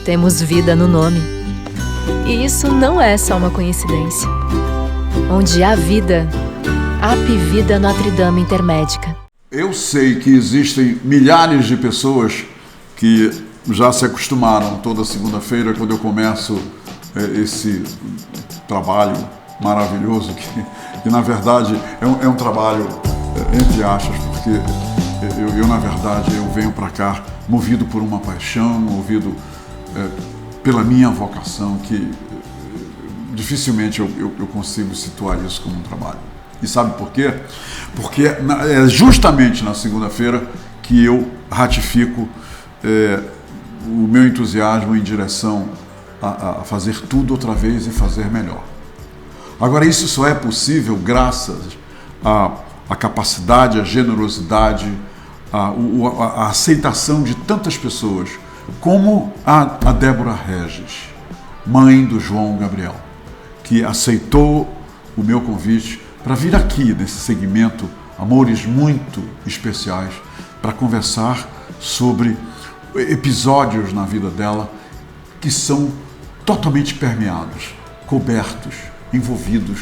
temos vida no nome. E isso não é só uma coincidência. Onde há vida, há Apivida Notre Dame Intermédica. Eu sei que existem milhares de pessoas que já se acostumaram toda segunda-feira, quando eu começo esse trabalho maravilhoso, que na verdade é um trabalho entre aspas, porque eu na verdade eu venho para cá movido por uma paixão, movido pela minha vocação, que dificilmente eu consigo situar isso como um trabalho. E sabe por quê? Porque é justamente na segunda-feira que eu ratifico o meu entusiasmo em direção a fazer tudo outra vez e fazer melhor. Agora, isso só é possível graças à capacidade, à generosidade, à aceitação de tantas pessoas, como a Débora Regis, mãe do João Gabriel, que aceitou o meu convite para vir aqui nesse segmento Amores Muito Especiais, para conversar sobre episódios na vida dela que são totalmente permeados, cobertos, envolvidos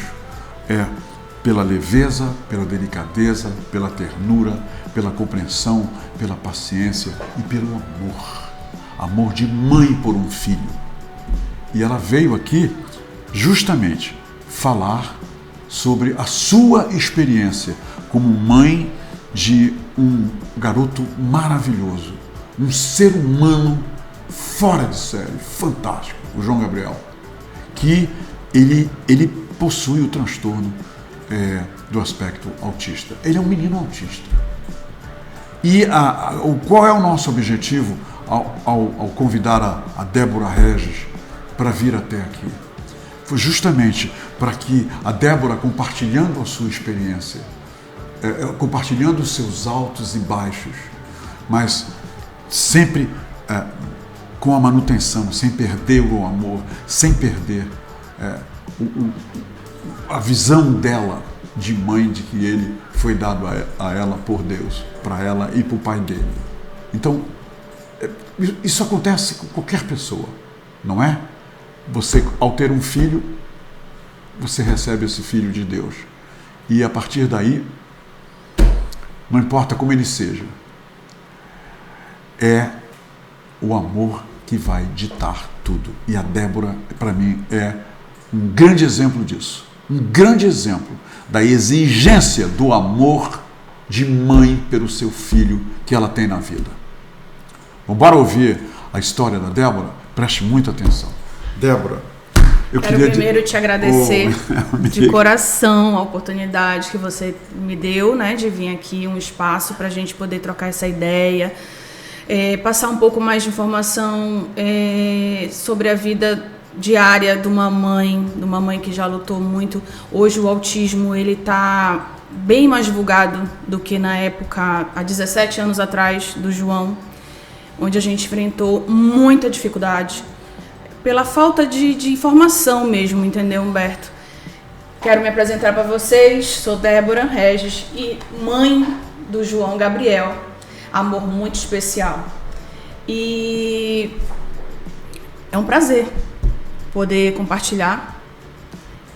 pela leveza, pela delicadeza, pela ternura, pela compreensão, pela paciência e pelo amor. Amor de mãe por um filho. E ela veio aqui justamente falar sobre a sua experiência como mãe de um garoto maravilhoso, um ser humano fora de série, fantástico, o João Gabriel, que ele possui o transtorno do aspecto autista. Ele é um menino autista. E qual é o nosso objetivo ao convidar a Débora Regis para vir até aqui? Foi justamente para que a Débora, compartilhando a sua experiência, compartilhando os seus altos e baixos, mas sempre com a manutenção, sem perder o amor, sem perder a visão dela de mãe, de que ele foi dado a ela por Deus, para ela e para o pai dele. Então, isso acontece com qualquer pessoa, não é? Você, ao ter um filho, você recebe esse filho de Deus. E a partir daí, não importa como ele seja, é o amor que vai ditar tudo. E a Débora, para mim, é um grande exemplo disso. Um grande exemplo da exigência do amor de mãe pelo seu filho que ela tem na vida. Vamos ouvir a história da Débora? Preste muita atenção. Débora, eu queria primeiro te agradecer de coração a oportunidade que você me deu, né, de vir aqui, um espaço para a gente poder trocar essa ideia, passar um pouco mais de informação sobre a vida diária de uma mãe que já lutou muito. Hoje o autismo ele está bem mais divulgado do que na época, há 17 anos atrás, do João, onde a gente enfrentou muita dificuldade pela falta de informação mesmo, entendeu, Humberto? Quero me apresentar para vocês, sou Débora Regis e mãe do João Gabriel, amor muito especial. E é um prazer poder compartilhar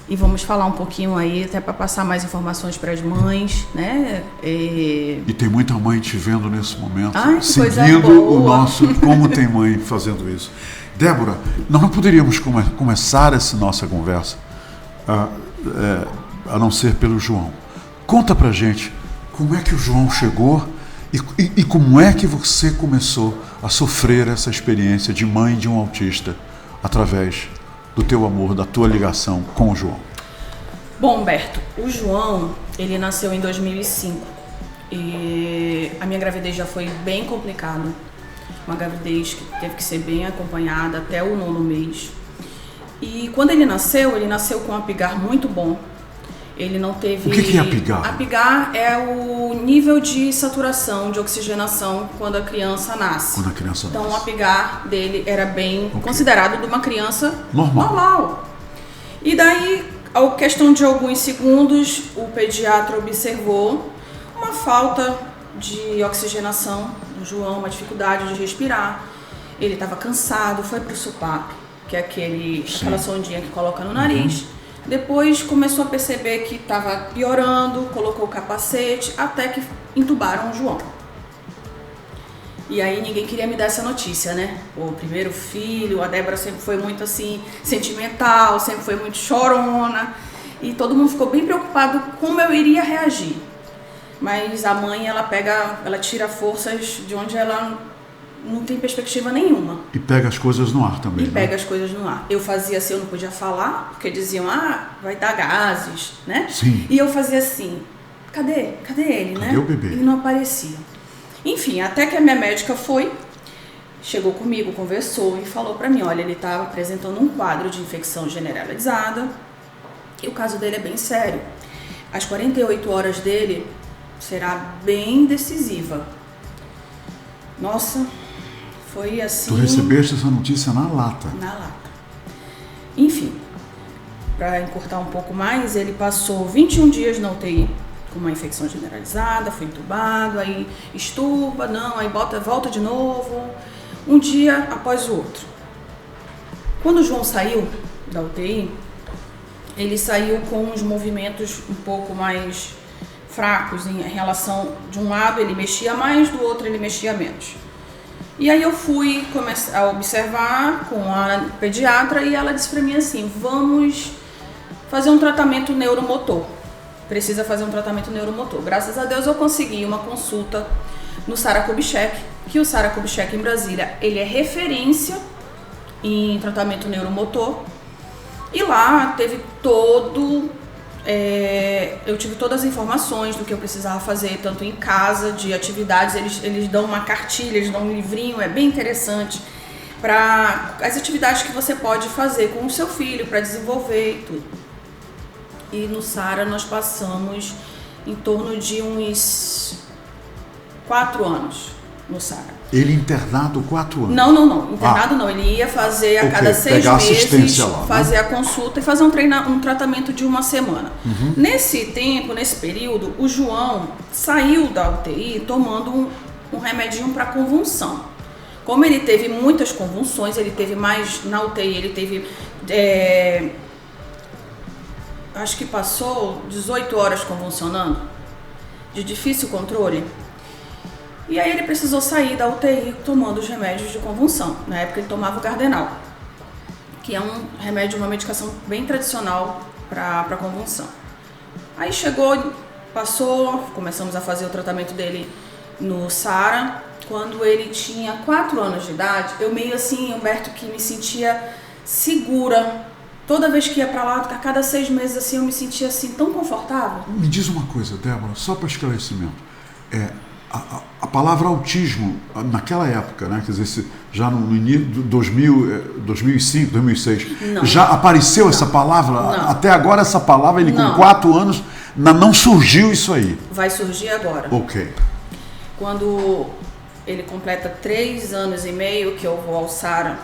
e vamos falar um pouquinho aí, até para passar mais informações para as mães, né? E tem muita mãe te vendo nesse momento, ai, seguindo o nosso Como Tem Mãe fazendo isso. Débora, nós não poderíamos começar essa nossa conversa a não ser pelo João. Conta pra gente como é que o João chegou e como é que você começou a sofrer essa experiência de mãe de um autista através do teu amor, da tua ligação com o João. Bom, Humberto, o João, ele nasceu em 2005 e a minha gravidez já foi bem complicada. Uma gravidez que teve que ser bem acompanhada até o 9º mês. E quando ele nasceu com um apigar muito bom. Ele não teve... O que é apigar? Apigar é o nível de saturação, de oxigenação quando a criança nasce. Quando a criança nasce. Então o apigar dele era bem considerado de uma criança normal. E daí, a questão de alguns segundos, o pediatra observou uma falta de oxigenação do João, uma dificuldade de respirar. Ele estava cansado, foi pro SUPAP, que é aquela sondinha que coloca no nariz. Depois começou a perceber que estava piorando, colocou o capacete, até que entubaram o João. E aí ninguém queria me dar essa notícia, né? O primeiro filho, a Débora sempre foi muito assim, sentimental, sempre foi muito chorona. E todo mundo ficou bem preocupado como eu iria reagir. Mas a mãe, ela tira forças de onde ela não tem perspectiva nenhuma. E pega as coisas no ar também, E pega as coisas no ar. Eu fazia assim, eu não podia falar, porque diziam, vai dar gases, né? Sim. E eu fazia assim, cadê ele, né? Cadê o bebê? E não aparecia. Enfim, até que a minha médica chegou comigo, conversou e falou pra mim, olha, ele estava apresentando um quadro de infecção generalizada e o caso dele é bem sério. As 48 horas dele será bem decisiva. Nossa, foi assim... Tu recebeste essa notícia na lata. Na lata. Enfim, para encurtar um pouco mais, ele passou 21 dias na UTI com uma infecção generalizada, foi entubado, aí estupa, aí volta de novo, um dia após o outro. Quando o João saiu da UTI, ele saiu com os movimentos um pouco mais fracos em relação, de um lado ele mexia mais, do outro ele mexia menos. E aí eu fui começar a observar com a pediatra e ela disse para mim assim, vamos fazer um tratamento neuromotor. Precisa fazer um tratamento neuromotor. Graças a Deus eu consegui uma consulta no Sara Kubitschek, que o Sara Kubitschek em Brasília, ele é referência em tratamento neuromotor. E lá teve eu tive todas as informações do que eu precisava fazer, tanto em casa, de atividades, eles dão uma cartilha, eles dão um livrinho, é bem interessante, para as atividades que você pode fazer com o seu filho, para desenvolver e tudo. E no Sara nós passamos em torno de uns 4 anos no Sara. Ele internado 4 anos? Não. Internado não. Ele ia fazer a cada 6 meses, lá, fazer a consulta e fazer um tratamento de 1 semana. Nesse tempo, nesse período, o João saiu da UTI tomando um remedinho para convulsão. Como ele teve muitas convulsões, ele teve mais na UTI, ele teve... acho que passou 18 horas convulsionando, de difícil controle. E aí ele precisou sair da UTI tomando os remédios de convulsão. Na época ele tomava o Gardenal, que é um remédio, uma medicação bem tradicional para convulsão. Aí chegou, passou, começamos a fazer o tratamento dele no Sara. Quando ele tinha 4 anos de idade, eu meio assim, Humberto, que me sentia segura. Toda vez que ia pra lá, a cada 6 meses assim, eu me sentia assim tão confortável. Me diz uma coisa, Débora, só para esclarecimento. A palavra autismo, naquela época, né, quer dizer, já no início de 2005, 2006, não. Já apareceu essa palavra? Não. Até agora essa palavra, ele não. Com 4 anos, não surgiu isso aí? Vai surgir agora. Ok. Quando ele completa 3 anos e meio que eu vou ao Sara,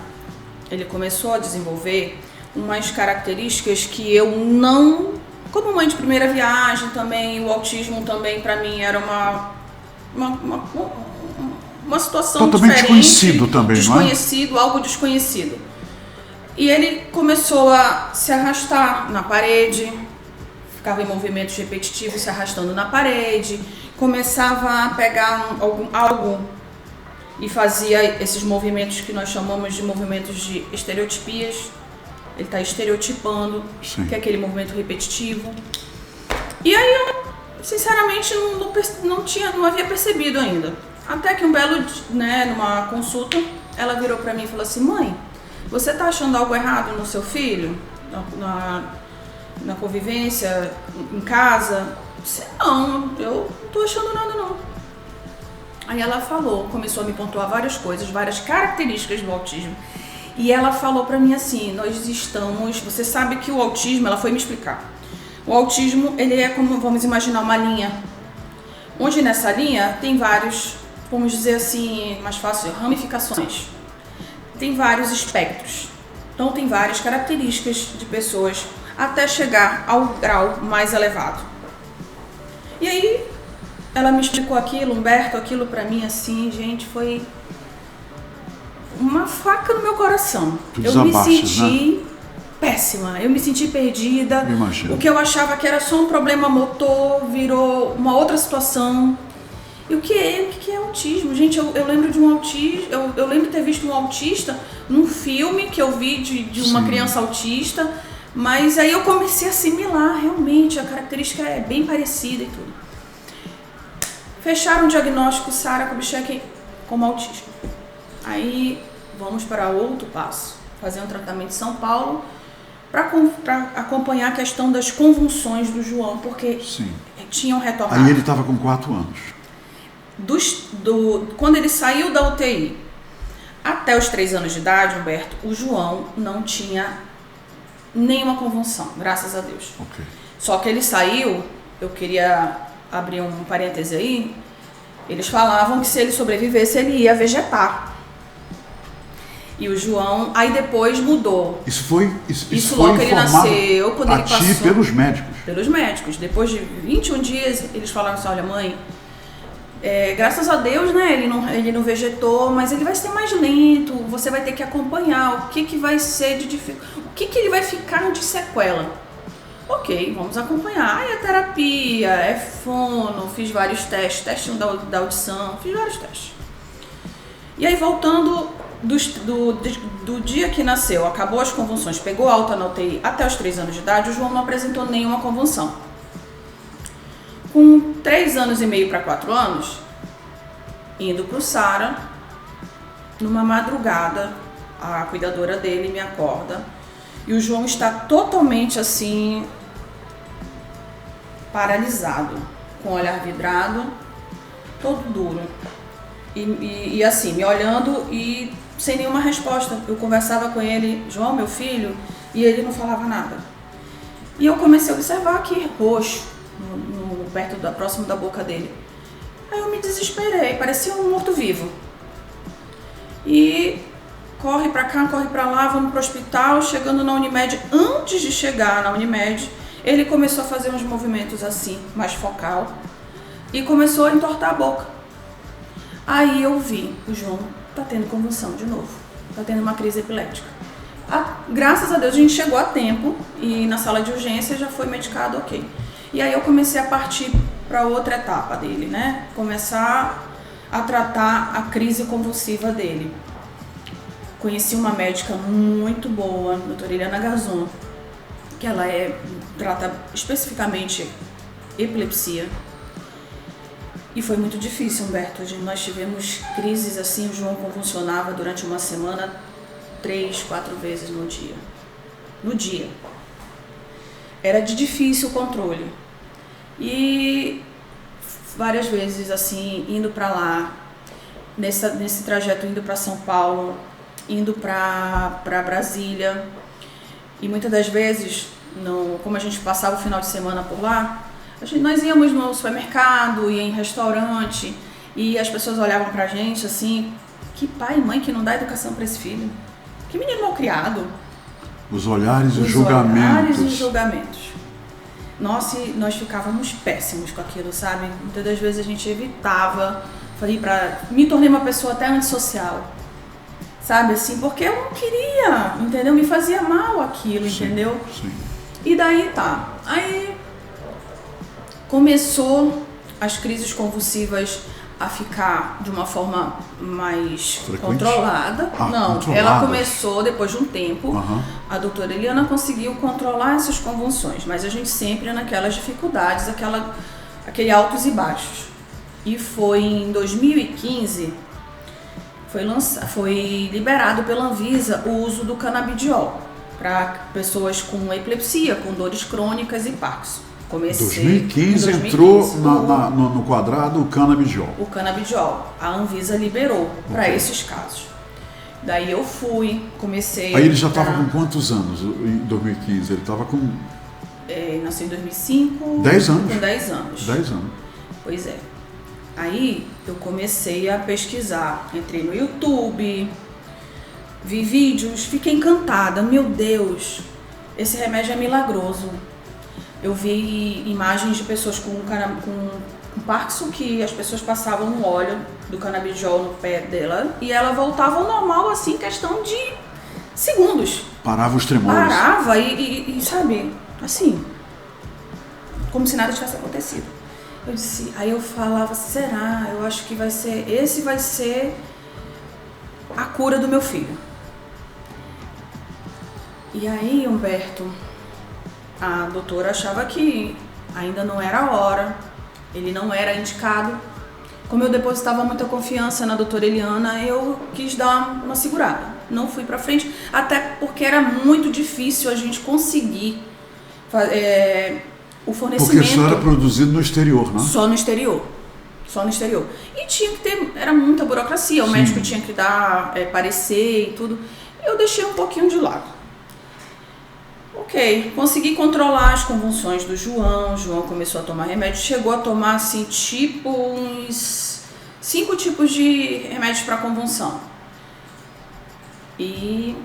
ele começou a desenvolver umas características que eu não... Como mãe de primeira viagem também, o autismo também para mim era uma situação totalmente diferente. Desconhecido também, desconhecido, não é? Algo desconhecido. E ele começou a se arrastar na parede, ficava em movimentos repetitivos se arrastando na parede, começava a pegar algo e fazia esses movimentos que nós chamamos de movimentos de estereotipias. Ele está estereotipando, Sim. Que é aquele movimento repetitivo. E aí eu, sinceramente, não havia percebido ainda. Até que um belo, numa consulta, ela virou para mim e falou assim, mãe, você está achando algo errado no seu filho? Na convivência, em casa? Eu disse, não, eu não estou achando nada não. Aí ela começou a me pontuar várias coisas, várias características do autismo. E ela falou pra mim assim, você sabe que o autismo, ela foi me explicar. O autismo, ele é como, vamos imaginar, uma linha. Onde nessa linha tem vários, vamos dizer assim, mais fácil, ramificações. Tem vários espectros. Então tem várias características de pessoas até chegar ao grau mais elevado. E aí, ela me explicou aquilo, Humberto, aquilo pra mim assim, gente, foi uma faca no meu coração. Tu eu me desabaste, senti péssima, eu me senti perdida. Imagino. O que eu achava que era só um problema motor virou uma outra situação. E o que é autismo? Gente, eu lembro de um autista, eu lembro de ter visto um autista num filme que eu vi de uma criança autista, mas aí eu comecei a assimilar, realmente, a característica é bem parecida e tudo. Fecharam o diagnóstico Sara Kubitschek como autismo. Aí vamos para outro passo, fazer um tratamento em São Paulo para acompanhar a questão das convulsões do João, porque tinham retornado. Aí ele estava com 4 anos. Quando ele saiu da UTI até os 3 anos de idade, Humberto, o João não tinha nenhuma convulsão, graças a Deus. Okay. Só que ele saiu, eu queria abrir um parêntese aí, eles falavam que se ele sobrevivesse, ele ia vegetar. E o João, aí depois mudou. Isso foi logo que ele nasceu, quando ele passou passou pelos médicos. Pelos médicos. Depois de 21 dias, eles falaram assim, olha mãe, graças a Deus, né, ele não vegetou, mas ele vai ser mais lento, você vai ter que acompanhar o que vai ser de dificuldade, o que ele vai ficar de sequela. Ok, vamos acompanhar. Aí a terapia, fono, fiz vários testes da audição, fiz vários testes. E aí voltando do dia que nasceu, acabou as convulsões, pegou alta na UTI até os 3 anos de idade, o João não apresentou nenhuma convulsão. Com 3 anos e meio para 4 anos, indo pro Sara, numa madrugada, a cuidadora dele me acorda e o João está totalmente assim, paralisado, com o olhar vidrado, todo duro. E assim, me olhando e sem nenhuma resposta. Eu conversava com ele, João, meu filho, e ele não falava nada. E eu comecei a observar que roxo, próximo da boca dele. Aí eu me desesperei, parecia um morto-vivo. E corre pra cá, corre pra lá, vamos pro hospital. Chegando na Unimed, antes de chegar na Unimed, ele começou a fazer uns movimentos assim, mais focal, e começou a entortar a boca. Aí eu vi, o João tá tendo convulsão de novo, tá tendo uma crise epilética. Graças a Deus a gente chegou a tempo e na sala de urgência já foi medicado, ok. E aí eu comecei a partir para outra etapa dele, né? Começar a tratar a crise convulsiva dele. Conheci uma médica muito boa, a doutora Eliana Garzon, que ela trata especificamente epilepsia. E foi muito difícil, Humberto. Nós tivemos crises assim, o João convulsionava durante uma semana 3, 4 vezes no dia. No dia. Era de difícil controle. E várias vezes assim, indo para lá, nesse trajeto indo para São Paulo, indo para Brasília. E muitas das vezes, como a gente passava o final de semana por lá, nós íamos no supermercado, ia em restaurante, e as pessoas olhavam pra gente assim, que pai e mãe que não dá educação para esse filho. Que menino mal criado. Os olhares e os julgamentos. Os olhares e julgamentos. Nós ficávamos péssimos com aquilo, sabe? Muitas das vezes a gente evitava, me tornei uma pessoa até antissocial. Sabe assim, porque eu não queria, entendeu? Me fazia mal aquilo, sim, entendeu? Sim. E daí tá. Aí começou as crises convulsivas a ficar de uma forma mais controlada. Ela começou depois de um tempo. A doutora Eliana conseguiu controlar essas convulsões, mas a gente sempre naquelas dificuldades, aquele altos e baixos. E foi em 2015, foi liberado pela Anvisa o uso do canabidiol para pessoas com epilepsia, com dores crônicas e Parkinson. 2015 entrou no quadrado o canabidiol. O canabidiol. A Anvisa liberou para esses casos. Daí eu comecei... Aí ele já estava com quantos anos em 2015? Ele estava com... nasceu em 2005. 10 anos. Com 10 anos. 10 anos. Pois é. Aí eu comecei a pesquisar. Entrei no YouTube, vi vídeos, fiquei encantada. Meu Deus, esse remédio é milagroso. Eu vi imagens de pessoas com um Parkinson que as pessoas passavam um óleo do canabidiol no pé dela e ela voltava ao normal, assim, questão de segundos. Parava os tremores. Parava e sabe, assim, como se nada tivesse acontecido. Eu disse, aí eu falava, será? Eu acho que esse vai ser a cura do meu filho. E aí, Humberto, a doutora achava que ainda não era a hora, ele não era indicado. Como eu depositava muita confiança na doutora Eliana, eu quis dar uma segurada. Não fui pra frente, até porque era muito difícil a gente conseguir o fornecimento. Porque só era produzido no exterior, né? Só no exterior. E tinha que ter, era muita burocracia, o médico tinha que dar parecer e tudo. Eu deixei um pouquinho de lado. Ok, consegui controlar as convulsões do João. O João começou a tomar remédio, chegou a tomar assim, tipo uns 5 tipos de remédios para convulsão. E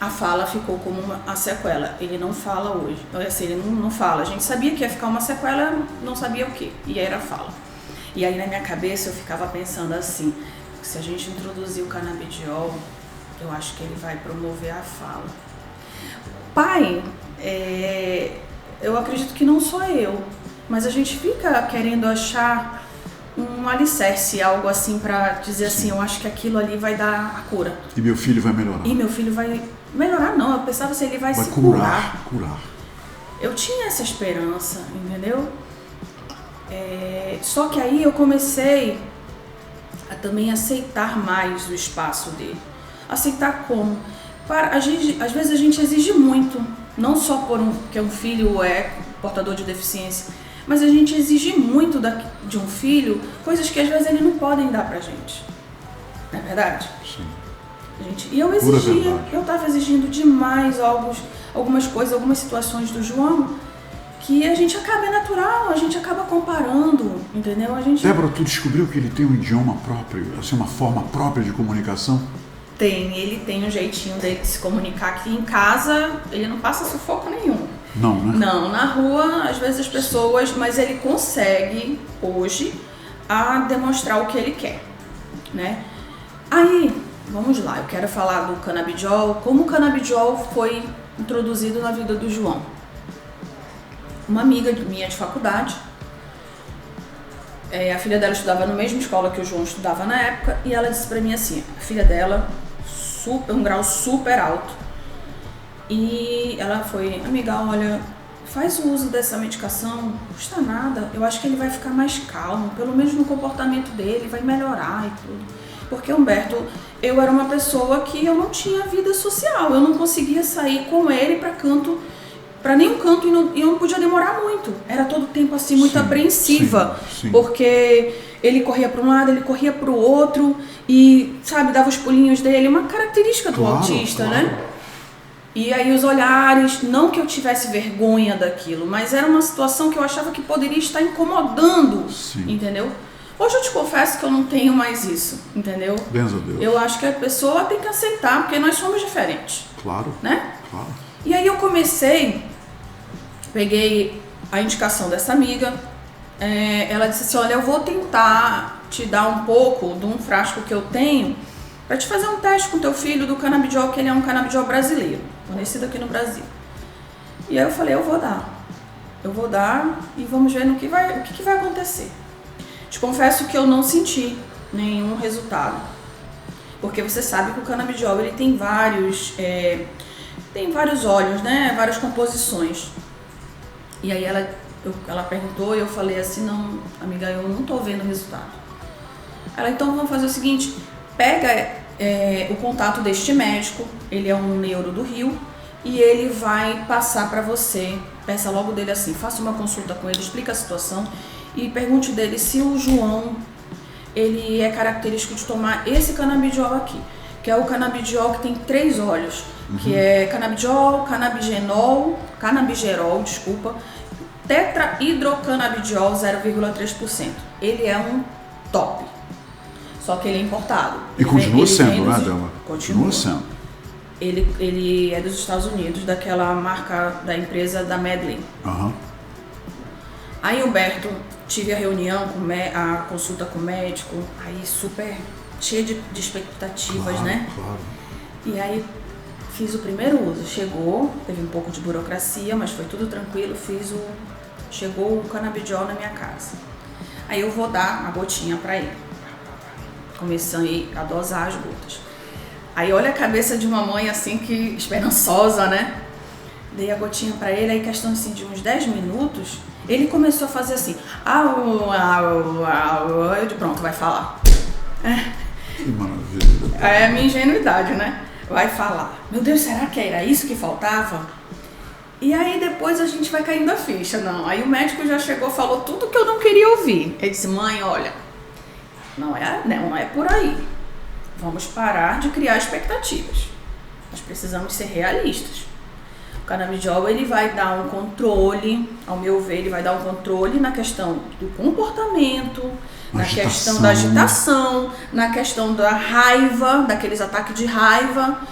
a fala ficou como uma sequela. Ele não fala hoje, assim, ele não fala. A gente sabia que ia ficar uma sequela, não sabia o que, e era a fala. E aí na minha cabeça eu ficava pensando assim, se a gente introduzir o canabidiol, eu acho que ele vai promover a fala. Pai, eu acredito que não sou eu, mas a gente fica querendo achar um alicerce, algo assim pra dizer assim, eu acho que aquilo ali vai dar a cura. E meu filho vai melhorar. E meu filho vai melhorar, não, eu pensava assim, ele vai se curar. Eu tinha essa esperança, entendeu? Só que aí eu comecei a também aceitar mais o espaço dele. Aceitar como? Às vezes a gente exige muito, não só porque um filho é portador de deficiência, mas a gente exige muito de um filho coisas que às vezes eles não podem dar pra gente. Não é verdade? Sim. E eu exigia, eu estava exigindo demais algumas coisas, algumas situações do João, que a gente acaba, é natural, a gente acaba comparando, entendeu? Débora, tu descobriu que ele tem um idioma próprio, assim, uma forma própria de comunicação? Ele tem um jeitinho dele de se comunicar, que em casa ele não passa sufoco nenhum. Não, né? Não, na rua, às vezes as pessoas, mas ele consegue, hoje, a demonstrar o que ele quer, né? Aí, vamos lá, eu quero falar do canabidiol, como o canabidiol foi introduzido na vida do João. Uma amiga minha de faculdade, a filha dela estudava na mesma escola que o João estudava na época, e ela disse pra mim assim, a filha dela, um grau super alto, e ela foi, amiga, olha, faz o uso dessa medicação, não custa nada, eu acho que ele vai ficar mais calmo, pelo menos no comportamento dele, vai melhorar e tudo. Porque, Humberto, eu era uma pessoa que eu não tinha vida social, eu não conseguia sair com ele para nenhum canto e eu não podia demorar muito. Era todo o tempo assim, muito apreensiva, porque ele corria para um lado, ele corria para o outro e, sabe, dava os pulinhos dele, uma característica do autista, né? E aí os olhares, não que eu tivesse vergonha daquilo, mas era uma situação que eu achava que poderia estar incomodando, entendeu? Hoje eu te confesso que eu não tenho mais isso, entendeu? Benza a Deus. Eu acho que a pessoa tem que aceitar, porque nós somos diferentes. Claro. Né? Claro. E aí eu peguei a indicação dessa amiga, ela disse assim, olha, eu vou tentar te dar um pouco de um frasco que eu tenho para te fazer um teste com teu filho do canabidiol, que ele é um canabidiol brasileiro, fornecido aqui no Brasil. E aí eu falei, eu vou dar e vamos ver o que vai acontecer. Te confesso que eu não senti nenhum resultado, porque você sabe que o canabidiol ele tem vários óleos, né? Várias composições. E aí ela perguntou e eu falei assim, não, amiga, eu não tô vendo resultado. Ela, então vamos fazer o seguinte, pega o contato deste médico, ele é um neuro do Rio, e ele vai passar para você, peça logo dele assim, faça uma consulta com ele, explica a situação e pergunte dele se o João, ele é característico de tomar esse canabidiol aqui, que é o canabidiol que tem 3 óleos, que é canabidiol, canabigerol, tetrahidrocanabidiol 0,3%. Ele é um top, só que ele é importado. E continua sendo, né, Débora? Continua sendo. Ele é dos Estados Unidos, daquela marca da empresa da Medley. Aí, Humberto, tive a reunião, a consulta com o médico, aí super cheia de expectativas, claro, né? Claro. E aí fiz o primeiro uso, chegou, teve um pouco de burocracia, mas foi tudo tranquilo, chegou o canabidiol na minha casa. Aí eu vou dar a gotinha para ele. Comecei a dosar as gotas. Aí olha a cabeça de uma mãe assim que esperançosa, né? Dei a gotinha para ele, aí questão assim de uns 10 minutos, ele começou a fazer assim, eu de pronto, vai falar. Que maravilha. É a minha ingenuidade, né? Vai falar. Meu Deus, será que era isso que faltava? E aí depois a gente vai caindo a ficha, não. Aí o médico já chegou, falou tudo que eu não queria ouvir. Ele disse, mãe, olha, não é por aí. Vamos parar de criar expectativas. Nós precisamos ser realistas. O canabidiol, ele vai dar um controle, ao meu ver, ele vai dar um controle na questão do comportamento, na questão da agitação, na questão da raiva, daqueles ataques de raiva,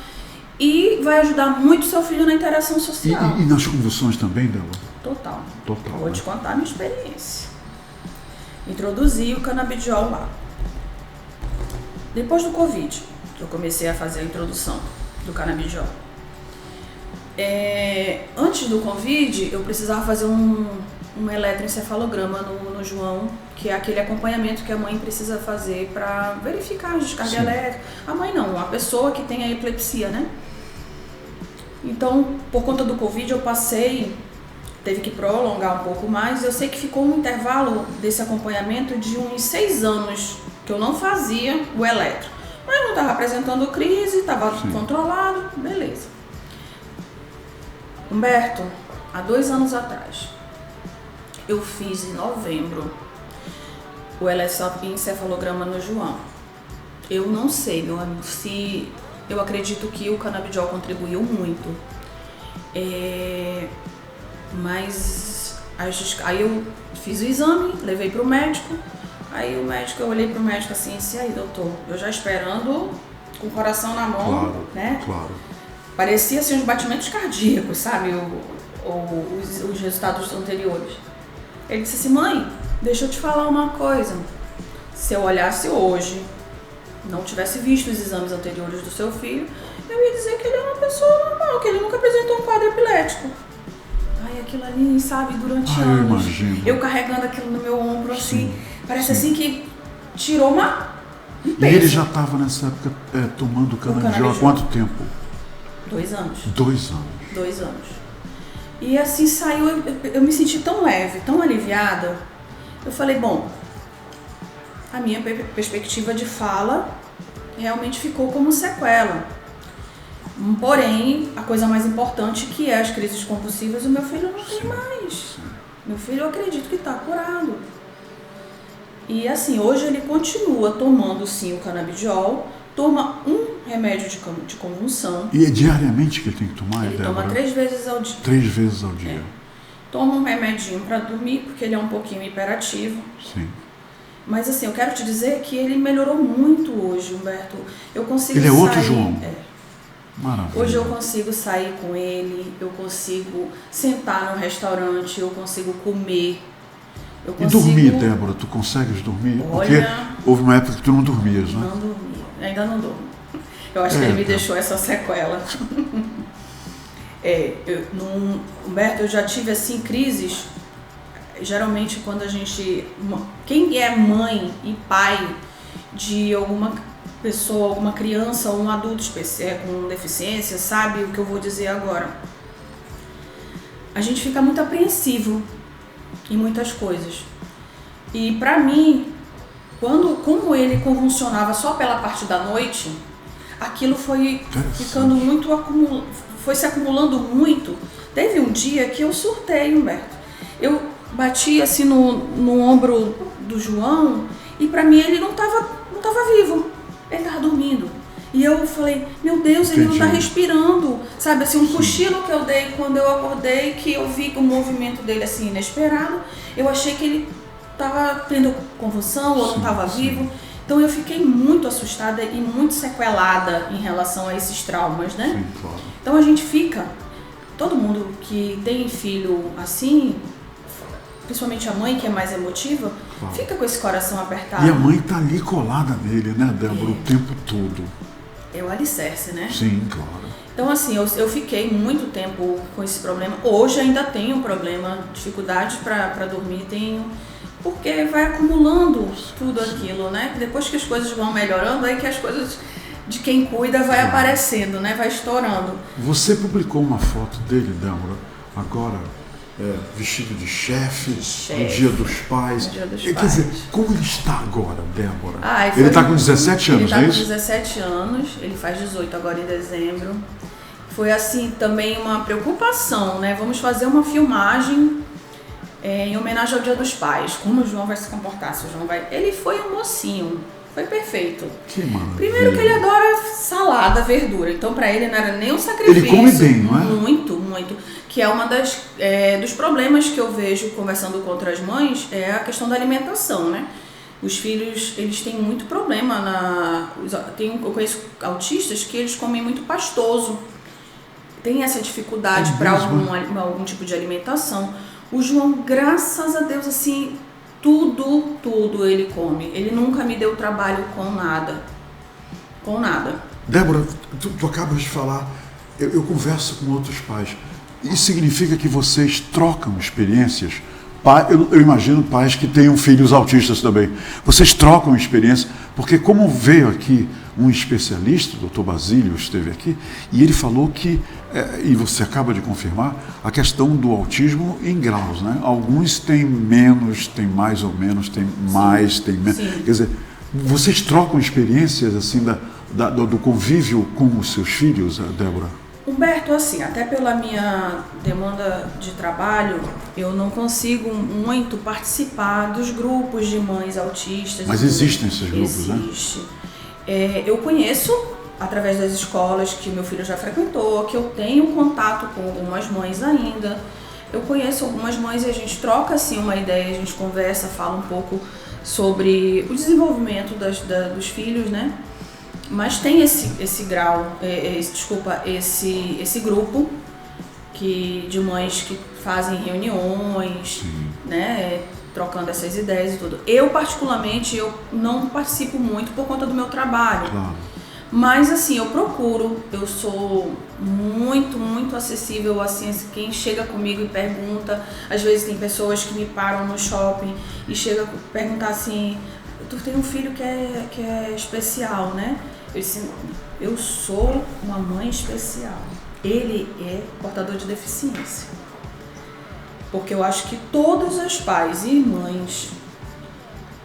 e vai ajudar muito seu filho na interação social. E nas convulsões também, Débora? Total. Vou te contar a minha experiência. Introduzi o canabidiol lá. Depois do Covid, eu comecei a fazer a introdução do canabidiol. Antes do Covid, eu precisava fazer um eletroencefalograma no João, que é aquele acompanhamento que a mãe precisa fazer para verificar a descarga elétrica. A mãe não, a pessoa que tem a epilepsia, né? Então, por conta do Covid, eu teve que prolongar um pouco mais. Eu sei que ficou um intervalo desse acompanhamento de uns 6 anos que eu não fazia o eletro. Mas não estava apresentando crise, estava controlado, beleza. Humberto, há 2 anos atrás, eu fiz em novembro o eletroencefalograma no João. Eu não sei, meu amigo, se eu acredito que o canabidiol contribuiu muito. Mas aí eu fiz o exame, levei para o médico. Aí eu olhei para o médico assim, e aí, doutor, eu já esperando, com o coração na mão, claro, né? Claro. Parecia assim os batimentos cardíacos, sabe? Os resultados anteriores. Ele disse assim, mãe, deixa eu te falar uma coisa. Se eu olhasse hoje, não tivesse visto os exames anteriores do seu filho, eu ia dizer que ele é uma pessoa normal, que ele nunca apresentou um quadro epilético. Ai, aquilo ali, sabe, durante anos. Eu imagino. Eu carregando aquilo no meu ombro, assim, parece assim que tirou um peso. E ele já estava nessa época tomando canabidiol há quanto tempo? 2 anos. 2 anos. 2 anos. E assim saiu, eu me senti tão leve, tão aliviada. Eu falei, bom, a minha perspectiva de fala realmente ficou como sequela. Porém, a coisa mais importante que é as crises compulsivas, o meu filho não tem mais. Meu filho, eu acredito que está curado. E assim, hoje ele continua tomando sim o canabidiol, toma um remédio de convulsão. E é diariamente que ele tem que tomar? Ele toma 3 vezes ao dia. 3 vezes ao dia. Toma um remedinho para dormir, porque ele é um pouquinho hiperativo. Sim. Mas assim, eu quero te dizer que ele melhorou muito hoje, Humberto. Eu consigo Ele é sair, outro João? Maravilha. Hoje eu consigo sair com ele, eu consigo sentar no restaurante, eu consigo comer. E dormir, Débora, tu consegues dormir? Porque houve uma época que tu não dormias, né? Não dormia, ainda não durmo. Eu acho que ele me deixou essa sequela. Humberto, eu já tive assim crises, geralmente quando quem é mãe e pai de alguma pessoa, alguma criança ou um adulto especial com deficiência, sabe o que eu vou dizer agora. A gente fica muito apreensivo em muitas coisas. E pra mim, como ele convulsionava só pela parte da noite, aquilo foi ficando muito foi se acumulando muito. Teve um dia que eu surtei, Humberto. Eu bati assim no ombro do João e pra mim ele não tava vivo. Ele tava dormindo. E eu falei, meu Deus, ele não tá respirando. Sabe, assim, um cochilo que eu dei quando eu acordei, que eu vi o movimento dele assim, inesperado. Eu achei que ele tava tendo convulsão ou não tava vivo. Então eu fiquei muito assustada e muito sequelada em relação a esses traumas, né? Sim, claro. Então a gente fica, todo mundo que tem filho assim, principalmente a mãe, que é mais emotiva, fica com esse coração apertado. E a mãe tá ali colada nele, né, Débora, o tempo todo. É o alicerce, né? Sim, claro. Então, assim, eu fiquei muito tempo com esse problema. Hoje ainda tenho um problema, dificuldade para dormir, porque vai acumulando tudo aquilo, né? Depois que as coisas vão melhorando, aí que as coisas de quem cuida vai aparecendo, né? Vai estourando. Você publicou uma foto dele, Débora, agora vestido de chefe, no Dia dos Pais. Quer dizer, como ele está agora, Débora? Ele está com 17 anos, é isso? Ele está com 17 anos, ele faz 18 agora em dezembro. Foi assim também uma preocupação, né? Vamos fazer uma filmagem em homenagem ao Dia dos Pais. Como o João vai se comportar? Se o João vai... Ele foi um mocinho, foi perfeito. Que maravilha. Primeiro que ele adora salada, verdura. Então para ele não era nem um sacrifício. Ele come bem, não é? Muito, muito. Que é uma dos problemas que eu vejo conversando com outras mães, é a questão da alimentação, né? Os filhos, eles têm muito problema eu conheço autistas que eles comem muito pastoso. Tem essa dificuldade para algum tipo de alimentação. O João, graças a Deus, assim, tudo ele come. Ele nunca me deu trabalho com nada. Com nada. Débora, tu acabas de falar, eu converso com outros pais. Isso significa que vocês trocam experiências? Eu imagino pais que tenham filhos autistas também. Vocês trocam experiência, porque como veio aqui um especialista, o Dr. Basílio esteve aqui, e ele falou que, e você acaba de confirmar, a questão do autismo em graus, né? Alguns têm menos, têm mais ou menos, têm mais, têm menos. Sim. Quer dizer, vocês trocam experiências assim do convívio com os seus filhos, Débora? Humberto, assim, até pela minha demanda de trabalho, eu não consigo muito participar dos grupos de mães autistas. Mas existem esses grupos, Existe. Né? Eu conheço, através das escolas que meu filho já frequentou, que eu tenho contato com algumas mães ainda. Eu conheço algumas mães e a gente troca, assim, uma ideia, a gente conversa, fala um pouco sobre o desenvolvimento dos filhos, né? Mas tem esse grau, esse grupo de mães que fazem reuniões, né, trocando essas ideias e tudo. Eu, particularmente, eu não participo muito por conta do meu trabalho. Claro. Mas, assim, eu sou muito acessível, assim, quem chega comigo e pergunta, às vezes tem pessoas que me param no shopping e chegam a perguntar assim, tu tem um filho que é especial, né? Eu sou uma mãe especial. Ele é portador de deficiência. Porque eu acho que todos os pais e mães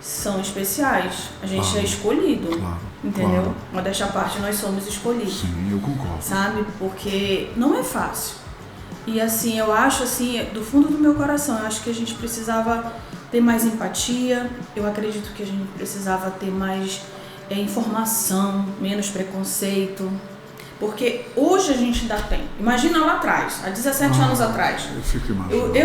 são especiais. A gente é escolhido. Claro, entendeu? Claro. Modéstia à parte, nós somos escolhidos. Sim, eu concordo. Sabe? Porque não é fácil. E assim, eu acho assim, do fundo do meu coração, eu acho que a gente precisava ter mais empatia. Eu acredito que a gente precisava ter mais informação, menos preconceito, porque hoje a gente ainda tem. Imagina lá atrás, há 17 anos atrás. Eu fico imaginando.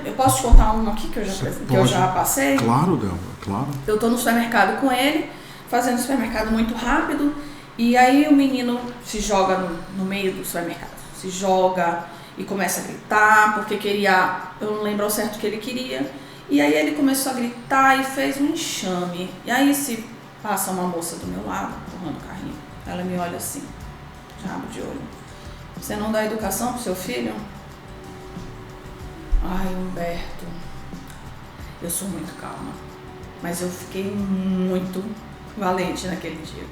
Eu posso te contar um aqui que eu já passei? Claro, Débora, claro. Eu tô no supermercado com ele, fazendo supermercado muito rápido, e aí o menino se joga no meio do supermercado, se joga e começa a gritar, porque queria, eu não lembro ao certo o que ele queria, e aí ele começou a gritar e fez um enxame, e aí passa uma moça do meu lado, empurrando o carrinho. Ela me olha assim, rabo de olho. Você não dá educação pro seu filho? Ai, Humberto, eu sou muito calma. Mas eu fiquei muito valente naquele dia.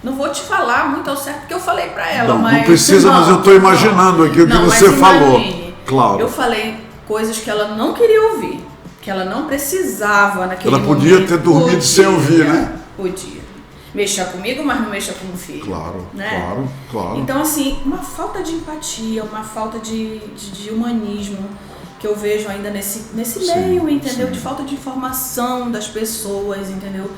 Não vou te falar muito ao certo porque eu falei pra ela, não precisa, mas eu tô imaginando aqui o que você falou. Claro. Eu falei coisas que ela não queria ouvir. Que ela não precisava naquele momento. Ela podia ter dormido sem ouvir, né? Podia. Mexa comigo, mas não mexa com o filho. Claro, né? claro. Então, assim, uma falta de empatia, uma falta de humanismo que eu vejo ainda nesse meio, entendeu? Sim. De falta de informação das pessoas, entendeu?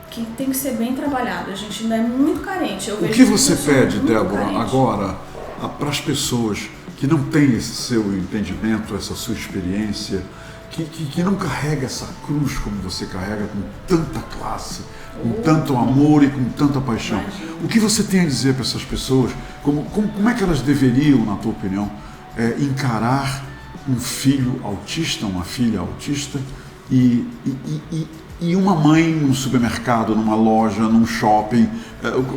Que tem que ser bem trabalhado. A gente ainda é muito carente. O que você pede, Débora, agora, para as pessoas que não tem esse seu entendimento, essa sua experiência, que não carrega essa cruz como você carrega, com tanta classe, com tanto amor e com tanta paixão. Imagina. O que você tem a dizer para essas pessoas? Como é que elas deveriam, na tua opinião, encarar um filho autista, uma filha autista e uma mãe num supermercado, numa loja, num shopping?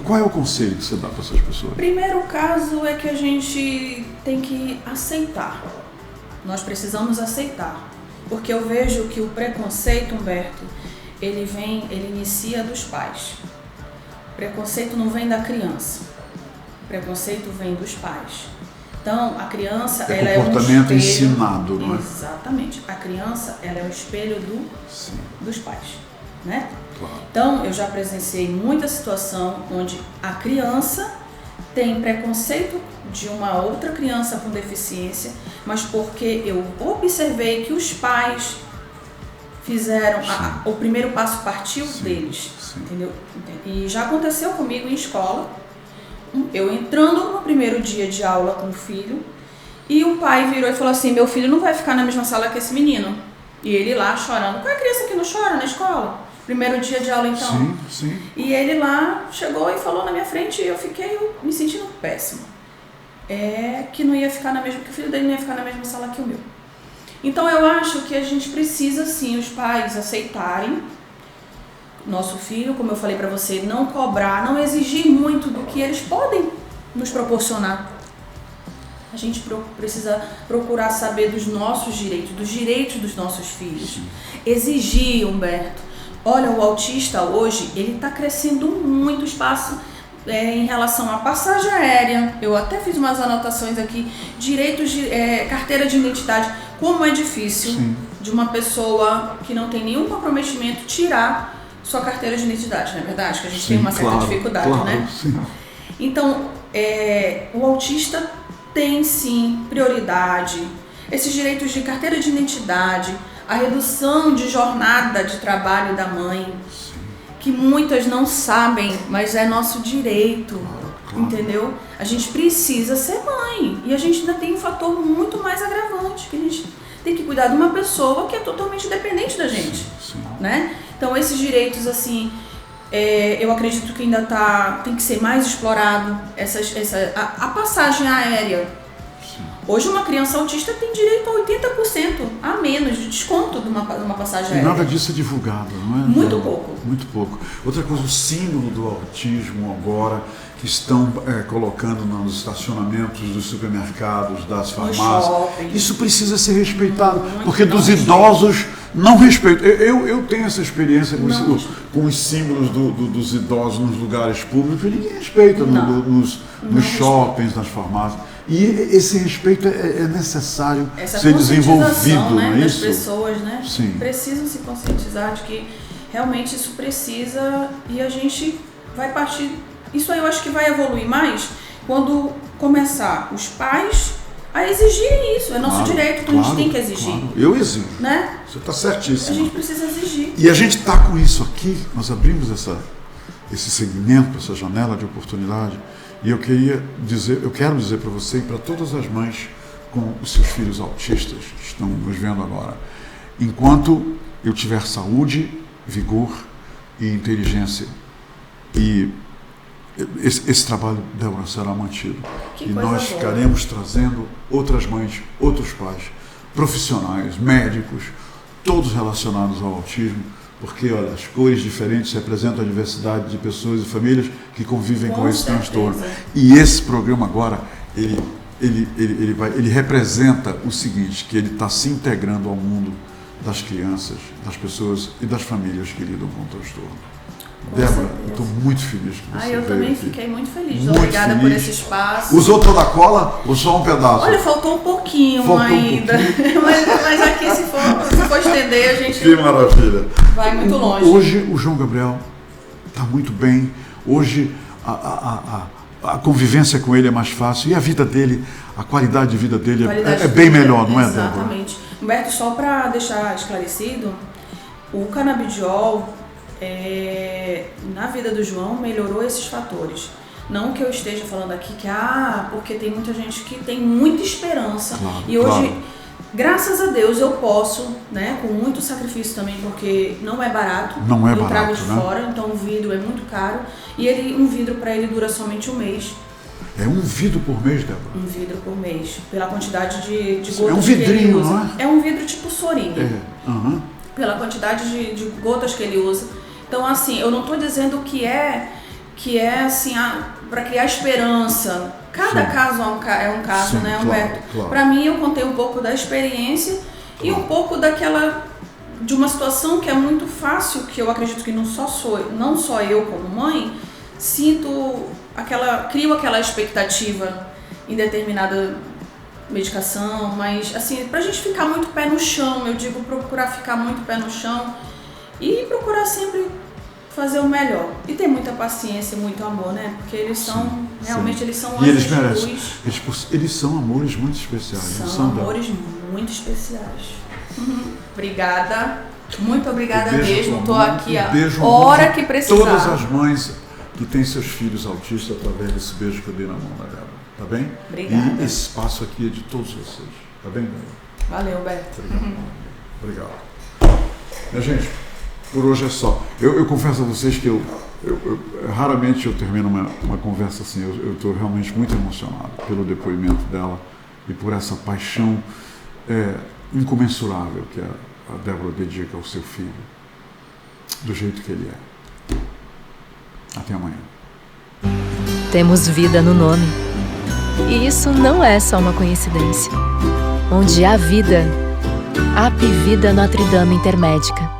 Qual é o conselho que você dá para essas pessoas? Primeiro caso é que a gente tem que aceitar. Nós precisamos aceitar. Porque eu vejo que o preconceito, Humberto, ele inicia dos pais. O preconceito não vem da criança. O preconceito vem dos pais. Então, a criança, ela é um comportamento espelho, ensinado, não é? Exatamente. A criança, ela é o espelho dos pais, né? Claro. Então, eu já presenciei muita situação onde a criança tem preconceito de uma outra criança com deficiência, mas porque eu observei que os pais fizeram, o primeiro passo partiu deles, entendeu? E já aconteceu comigo em escola, eu entrando no primeiro dia de aula com o filho, e o pai virou e falou assim: meu filho não vai ficar na mesma sala que esse menino. E ele lá chorando. Qual é a criança que não chora na escola? Primeiro dia de aula, então. Sim. E ele lá chegou e falou na minha frente, e eu fiquei me sentindo péssimo. Que não ia ficar que o filho dele não ia ficar na mesma sala que o meu. Então eu acho que a gente precisa sim, os pais aceitarem nosso filho, como eu falei para você, não cobrar, não exigir muito do que eles podem nos proporcionar. A gente precisa procurar saber dos nossos direitos, dos direitos dos nossos filhos. Sim. Exigir, Humberto. Olha, o autista hoje, ele está crescendo muito espaço em relação à passagem aérea. Eu até fiz umas anotações aqui, direitos de carteira de identidade. Como é difícil de uma pessoa que não tem nenhum comprometimento tirar sua carteira de identidade, não é verdade? Que a gente tem uma certa dificuldade, né? Sim. Então, o autista tem sim prioridade. Esses direitos de carteira de identidade, a redução de jornada de trabalho da mãe, que muitas não sabem, mas é nosso direito, entendeu? A gente precisa ser mãe, e a gente ainda tem um fator muito mais agravante, que a gente tem que cuidar de uma pessoa que é totalmente dependente da gente, né? Então esses direitos, assim, eu acredito que ainda tem que ser mais explorado, a passagem aérea. Hoje uma criança autista tem direito a 80% a menos de desconto de uma passagem aérea. E nada disso é divulgado, não é? Muito pouco. Muito pouco. Outra coisa, o símbolo do autismo agora, que estão colocando nos estacionamentos dos supermercados, das farmácias, isso precisa ser respeitado, porque dos idosos não respeitam. Eu tenho essa experiência com os símbolos dos idosos nos lugares públicos, e ninguém respeita nos shoppings, nas farmácias. E esse respeito é necessário ser desenvolvido, né, não é das isso? pessoas, né? Sim. Precisam se conscientizar de que realmente isso precisa, e a gente vai partir. Isso aí eu acho que vai evoluir mais quando começar os pais a exigirem isso. É nosso direito, então a gente tem que exigir. Claro. Eu exijo. Né? Você está certíssimo. A gente precisa exigir. E a gente está com isso aqui, nós abrimos esse segmento, essa janela de oportunidade. E eu quero dizer para você e para todas as mães com os seus filhos autistas que estão nos vendo agora, enquanto eu tiver saúde, vigor e inteligência, e esse trabalho, Débora, será mantido. E nós ficaremos trazendo outras mães, outros pais, profissionais, médicos, todos relacionados ao autismo, porque, olha, as cores diferentes representam a diversidade de pessoas e famílias que convivem com esse transtorno. E esse programa agora, ele representa o seguinte, que ele está se integrando ao mundo das crianças, das pessoas e das famílias que lidam com o transtorno. Débora, eu estou muito feliz que você veio. Eu também fiquei muito feliz. Obrigada por esse espaço. Usou toda a cola ou só um pedaço? Olha, faltou um pouquinho ainda. Mas aqui, se for estender, a gente... Que maravilha. Vai muito longe. Hoje o João Gabriel está muito bem. Hoje a convivência com ele é mais fácil. E a vida dele, a qualidade de vida dele é bem melhor, não é, Débora? Exatamente. Humberto, só para deixar esclarecido, o canabidiol... na vida do João melhorou esses fatores. Não que eu esteja falando aqui porque tem muita gente que tem muita esperança. E hoje, graças a Deus, eu posso, né, com muito sacrifício também, porque não é barato. Não é eu barato, trago de né? fora, então o vidro é muito caro. E um vidro para ele dura somente um mês. É um vidro por mês, Débora? Um vidro por mês, pela quantidade de gotas é um que ele vidrinho, usa. não é? É um vidro tipo Sorini. Uhum. Pela quantidade de gotas que ele usa. Então, assim, eu não estou dizendo que é assim, para criar esperança. Cada Sim. caso é um caso, Sim, né, claro, Humberto? claro. Para mim, eu contei um pouco da experiência e um pouco de uma situação que é muito fácil, que eu acredito que não só eu como mãe, crio aquela expectativa em determinada medicação, mas assim, pra gente ficar muito pé no chão, eu digo procurar ficar muito pé no chão e procurar sempre fazer o melhor. E ter muita paciência e muito amor, né? Porque eles são, realmente eles são e eles anjos de merecem. luz. Eles são amores muito especiais. São amores muito especiais. Obrigada. Muito obrigada mesmo. Estou aqui a hora que precisar. Todas as mães que têm seus filhos autistas através desse beijo que eu dei na mão da Débora. Tá bem? Obrigada. E esse espaço aqui é de todos vocês. Tá bem, Débora? Valeu, Beto. Obrigado. Minha gente, por hoje é só. Eu confesso a vocês que raramente eu termino uma conversa assim. Eu estou realmente muito emocionado pelo depoimento dela e por essa paixão incomensurável que a Débora dedica ao seu filho, do jeito que ele é. Até amanhã. Temos vida no nome. E isso não é só uma coincidência. Onde há vida, há Apivida Notre Dame Intermédica.